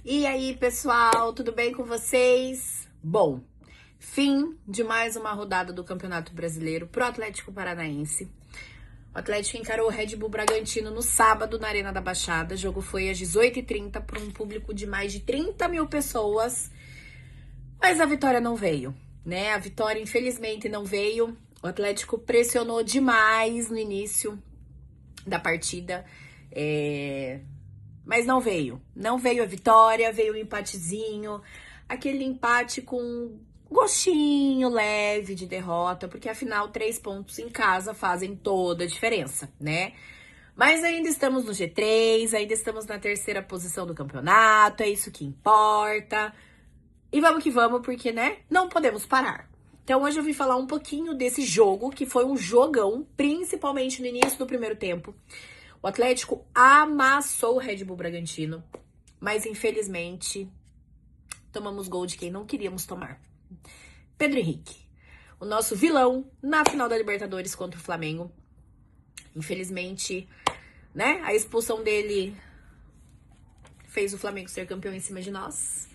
E aí, pessoal, tudo bem com vocês? Bom, fim de mais uma rodada do Campeonato Brasileiro pro Atlético Paranaense. O Atlético encarou o Red Bull Bragantino no sábado na Arena da Baixada. O jogo foi às 18h30 para um público de mais de 30 mil pessoas. Mas a vitória não veio, né? A vitória, infelizmente, não veio. O Atlético pressionou demais no início da partida. Mas não veio. Não veio a vitória, veio o empatezinho. Aquele empate com gostinho leve de derrota, porque afinal 3 pontos em casa fazem toda a diferença, né? Mas ainda estamos no G3, ainda estamos na terceira posição do campeonato, é isso que importa. E vamos que vamos, porque, né, não podemos parar. Então hoje eu vim falar um pouquinho desse jogo, que foi um jogão, principalmente no início do primeiro tempo. O Atlético amassou o Red Bull Bragantino, mas infelizmente tomamos gol de quem não queríamos tomar. Pedro Henrique, o nosso vilão na final da Libertadores contra o Flamengo. Infelizmente, né, a expulsão dele fez o Flamengo ser campeão em cima de nós.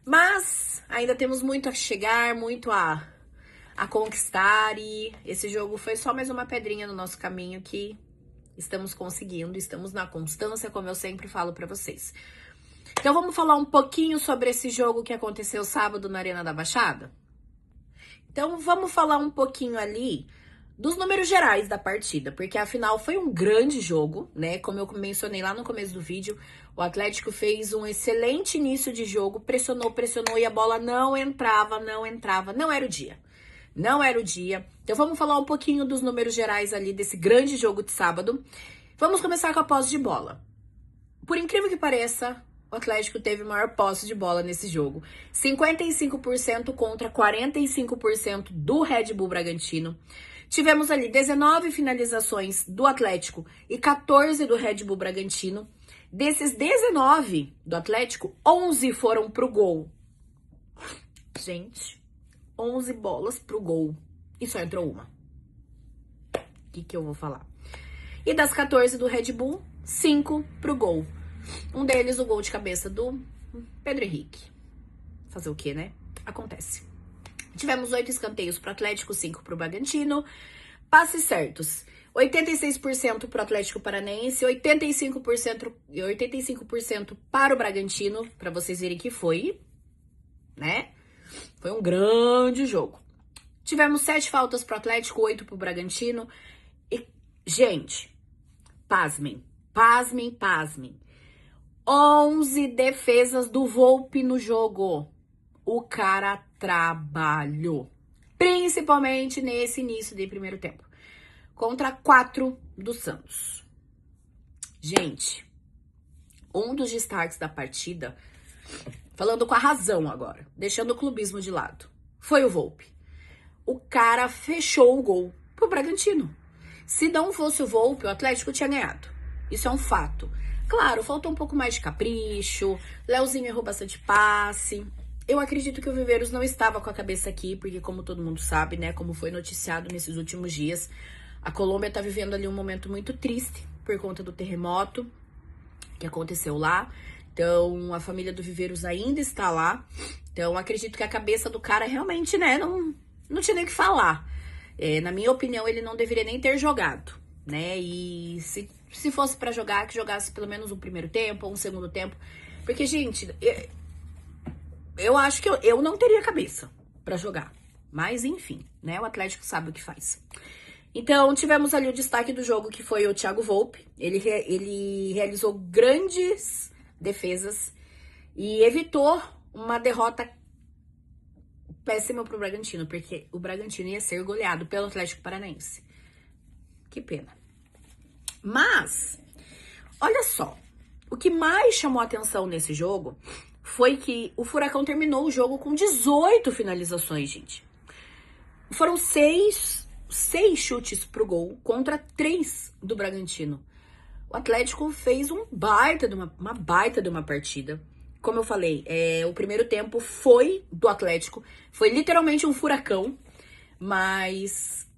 Mas ainda temos muito a chegar, muito a conquistar, e esse jogo foi só mais uma pedrinha no nosso caminho que estamos conseguindo, estamos na constância, como eu sempre falo pra vocês. Então vamos falar um pouquinho sobre esse jogo que aconteceu sábado na Arena da Baixada? Então vamos falar um pouquinho ali dos números gerais da partida, porque afinal foi um grande jogo, né? Como eu mencionei lá no começo do vídeo, o Atlético fez um excelente início de jogo, pressionou e a bola não entrava, não era o dia. Não era o dia. Então vamos falar um pouquinho dos números gerais ali desse grande jogo de sábado. Vamos começar com a posse de bola. Por incrível que pareça, o Atlético teve maior posse de bola nesse jogo. 55% contra 45% do Red Bull Bragantino. Tivemos ali 19 finalizações do Atlético e 14 do Red Bull Bragantino. Desses 19 do Atlético, 11 foram pro gol. Gente, 11 bolas pro gol e só entrou uma. O que eu vou falar? E das 14 do Red Bull, 5 pro gol. Um deles, o gol de cabeça do Pedro Henrique. Fazer o quê, né? Acontece. Tivemos 8 escanteios pro Atlético, 5 pro Bragantino. Passes certos. 86% pro Atlético Paranaense, 85% para o Bragantino, para vocês verem que foi, né? Foi um grande jogo. Tivemos 7 faltas pro Atlético, 8 pro Bragantino. E, gente, pasmem. 11 defesas do Volpi no jogo. O cara trabalhou. Principalmente nesse início de primeiro tempo. Contra 4 do Santos. Gente, um dos destaques da partida, falando com a razão agora, deixando o clubismo de lado, foi o Volpi. O cara fechou o gol pro Bragantino. Se não fosse o Volpi, o Atlético tinha ganhado. Isso é um fato. Claro, faltou um pouco mais de capricho, Leozinho errou bastante passe. Eu acredito que o Viveiros não estava com a cabeça aqui, porque como todo mundo sabe, né, como foi noticiado nesses últimos dias, a Colômbia tá vivendo ali um momento muito triste por conta do terremoto que aconteceu lá. Então, a família do Viveiros ainda está lá. Então, acredito que a cabeça do cara realmente, né, não tinha nem o que falar. Na minha opinião, ele não deveria nem ter jogado, né? E se fosse pra jogar, que jogasse pelo menos um primeiro tempo ou um segundo tempo. Porque, gente, eu acho que eu não teria cabeça pra jogar. Mas, enfim, né? O Atlético sabe o que faz. Então, tivemos ali o destaque do jogo, que foi o Thiago Volpi. Ele realizou grandes defesas e evitou uma derrota péssima pro Bragantino, porque o Bragantino ia ser goleado pelo Atlético Paranaense. Que pena. Mas, olha só, o que mais chamou a atenção nesse jogo foi que o Furacão terminou o jogo com 18 finalizações, gente. Foram 6 chutes pro gol contra 3 do Bragantino. O Atlético fez uma baita de uma partida. Como eu falei, o primeiro tempo foi do Atlético, foi literalmente um furacão, mas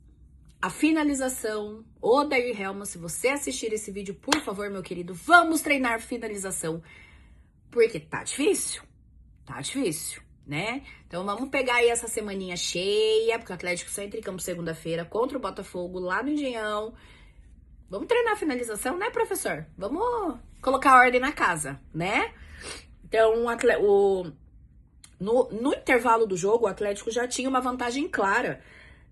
a finalização, Odair Helma, se você assistir esse vídeo, por favor, meu querido, vamos treinar finalização. Porque tá difícil, né? Então vamos pegar aí essa semaninha cheia, porque o Atlético só entra em campo segunda-feira contra o Botafogo lá no Engenhão. Vamos treinar a finalização, né, professor? Vamos colocar ordem na casa, né? Então, no intervalo do jogo, o Atlético já tinha uma vantagem clara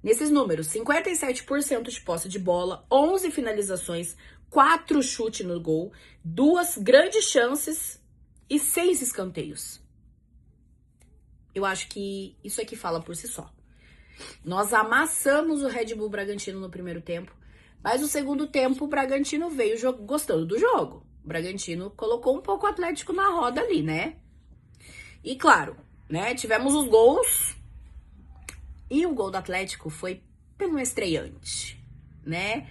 nesses números. 57% de posse de bola, 11 finalizações, 4 chutes no gol, 2 grandes chances e 6 escanteios. Eu acho que isso aqui fala por si só. Nós amassamos o Red Bull Bragantino no primeiro tempo, mas no segundo tempo o Bragantino veio gostando do jogo. O Bragantino colocou um pouco o Atlético na roda ali, né? E claro, né, tivemos os gols e o gol do Atlético foi pelo estreante, né?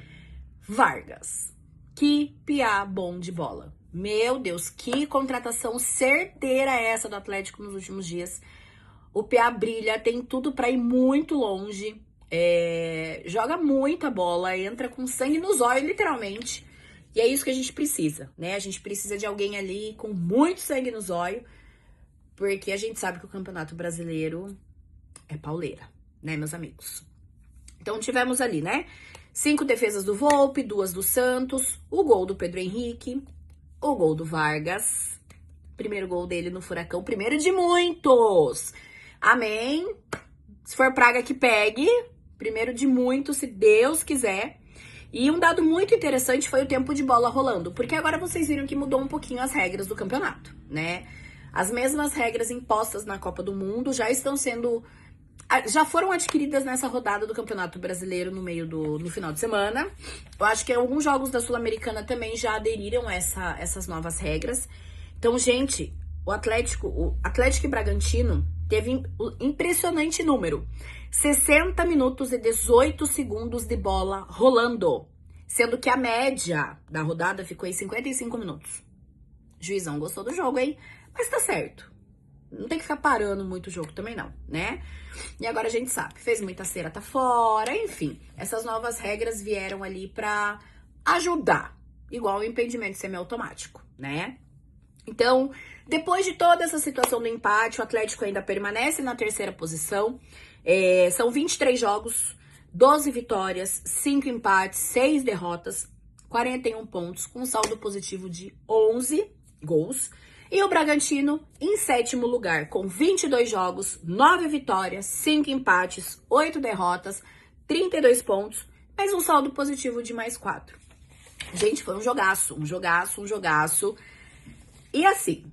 Vargas. Que piá bom de bola. Meu Deus, que contratação certeira é essa do Atlético nos últimos dias. O piá brilha, tem tudo pra ir muito longe, joga muita bola, entra com sangue nos olhos, literalmente. E é isso que a gente precisa, né? A gente precisa de alguém ali com muito sangue nos olhos, porque a gente sabe que o Campeonato Brasileiro é pauleira, né, meus amigos? Então tivemos ali, né? 5 defesas do Volpi, 2 do Santos, o gol do Pedro Henrique, o gol do Vargas, primeiro gol dele no Furacão, primeiro de muitos. Amém. Se for praga que pegue, primeiro de muitos, se Deus quiser. E um dado muito interessante foi o tempo de bola rolando, porque agora vocês viram que mudou um pouquinho as regras do campeonato, né? As mesmas regras impostas na Copa do Mundo já foram adquiridas nessa rodada do Campeonato Brasileiro no final de semana. Eu acho que alguns jogos da Sul-Americana também já aderiram a essas novas regras. Então, gente, o Atlético e Bragantino teve um impressionante número. 60 minutos e 18 segundos de bola rolando, sendo que a média da rodada ficou em 55 minutos. Juizão gostou do jogo, hein? Mas tá certo. Não tem que ficar parando muito o jogo também não, né? E agora a gente sabe, fez muita cera, tá fora, enfim. Essas novas regras vieram ali pra ajudar, igual o impedimento semiautomático, né? Então, depois de toda essa situação do empate, o Atlético ainda permanece na terceira posição. São 23 jogos, 12 vitórias, 5 empates, 6 derrotas, 41 pontos, com saldo positivo de 11 gols. E o Bragantino em sétimo lugar, com 22 jogos, 9 vitórias, 5 empates, 8 derrotas, 32 pontos, mas um saldo positivo de mais 4. Gente, foi um jogaço. E assim,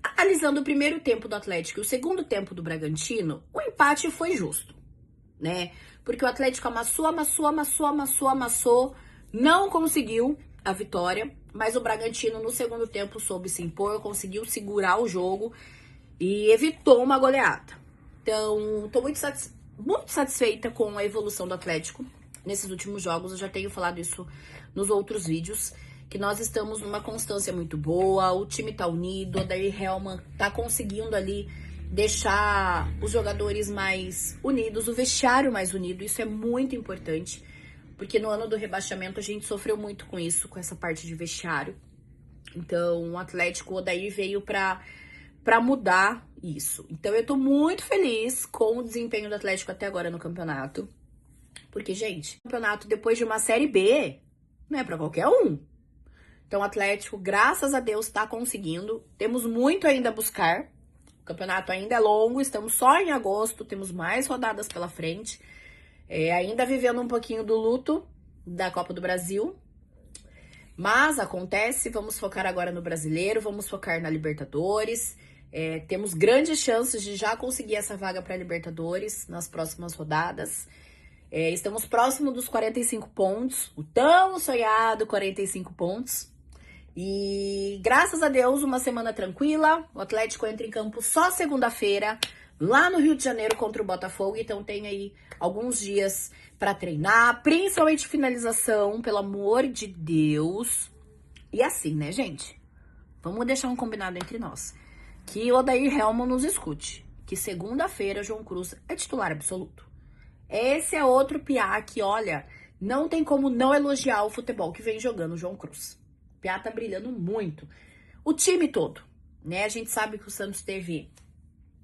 analisando o primeiro tempo do Atlético e o segundo tempo do Bragantino, o empate foi justo, né? Porque o Atlético amassou, não conseguiu a vitória, mas o Bragantino no segundo tempo soube se impor, conseguiu segurar o jogo e evitou uma goleada. Então, tô muito satisfeita com a evolução do Atlético nesses últimos jogos. Eu já tenho falado isso nos outros vídeos, que nós estamos numa constância muito boa, o time tá unido, o Odair Hellmann tá conseguindo ali deixar os jogadores mais unidos, o vestiário mais unido. Isso é muito importante, porque no ano do rebaixamento a gente sofreu muito com isso, com essa parte de vestiário. Então, o Atlético, o Odair veio pra mudar isso. Então, eu tô muito feliz com o desempenho do Atlético até agora no campeonato. Porque, gente, o campeonato depois de uma Série B não é pra qualquer um. Então, o Atlético, graças a Deus, tá conseguindo. Temos muito ainda a buscar. O campeonato ainda é longo, estamos só em agosto, temos mais rodadas pela frente. Ainda vivendo um pouquinho do luto da Copa do Brasil. Mas acontece, vamos focar agora no Brasileiro, vamos focar na Libertadores. Temos grandes chances de já conseguir essa vaga para Libertadores nas próximas rodadas. Estamos próximo dos 45 pontos, o tão sonhado 45 pontos. E graças a Deus, uma semana tranquila. O Atlético entra em campo só segunda-feira, lá no Rio de Janeiro contra o Botafogo. Então tem aí alguns dias para treinar, principalmente finalização, pelo amor de Deus. E assim, né, gente? Vamos deixar um combinado entre nós. Que o Odair Hellmann nos escute. Que segunda-feira João Cruz é titular absoluto. Esse é outro piá que, olha, não tem como não elogiar o futebol que vem jogando o João Cruz. O piá tá brilhando muito. O time todo. né? A gente sabe que o Santos teve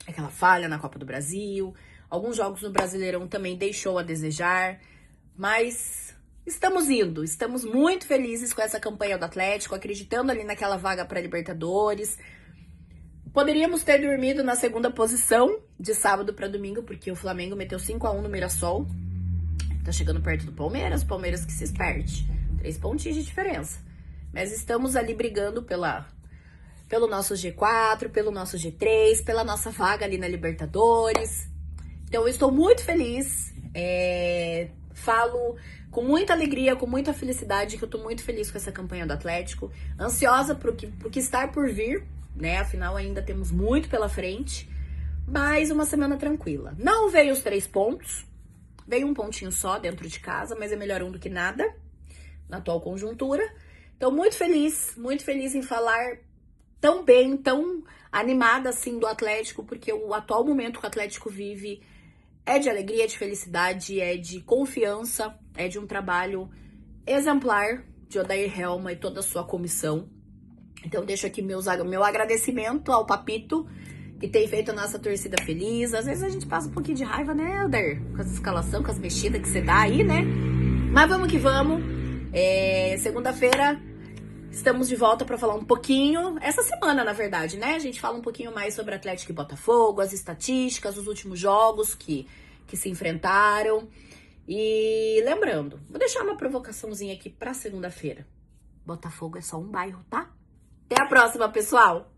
aquela falha na Copa do Brasil, alguns jogos no Brasileirão também deixou a desejar, mas estamos indo, estamos muito felizes com essa campanha do Atlético, acreditando ali naquela vaga para Libertadores. Poderíamos ter dormido na segunda posição de sábado para domingo, porque o Flamengo meteu 5-1 no Mirassol. Tá chegando perto do Palmeiras, o Palmeiras que se esperte. 3 pontinhos de diferença. Mas estamos ali brigando pelo nosso G4, pelo nosso G3, pela nossa vaga ali na Libertadores. Então eu estou muito feliz, falo com muita alegria, com muita felicidade, que eu tô muito feliz com essa campanha do Atlético, ansiosa pro que está por vir, né? Afinal, ainda temos muito pela frente, mas uma semana tranquila. Não veio os 3 pontos, veio um pontinho só dentro de casa, mas é melhor um do que nada, na atual conjuntura. Então, muito feliz em falar tão bem, tão animada assim do Atlético, porque o atual momento que o Atlético vive é de alegria, é de felicidade, é de confiança, é de um trabalho exemplar de Odair Helma e toda a sua comissão. Então deixo aqui meu agradecimento ao Papito, que tem feito a nossa torcida feliz. Às vezes a gente passa um pouquinho de raiva, né, Odair? Com as escalação, com as mexidas que você dá aí, né? Mas vamos que vamos. Segunda-feira estamos de volta para falar um pouquinho, essa semana, na verdade, né? A gente fala um pouquinho mais sobre Atlético e Botafogo, as estatísticas, os últimos jogos que se enfrentaram. E lembrando, vou deixar uma provocaçãozinha aqui para segunda-feira. Botafogo é só um bairro, tá? Até a próxima, pessoal!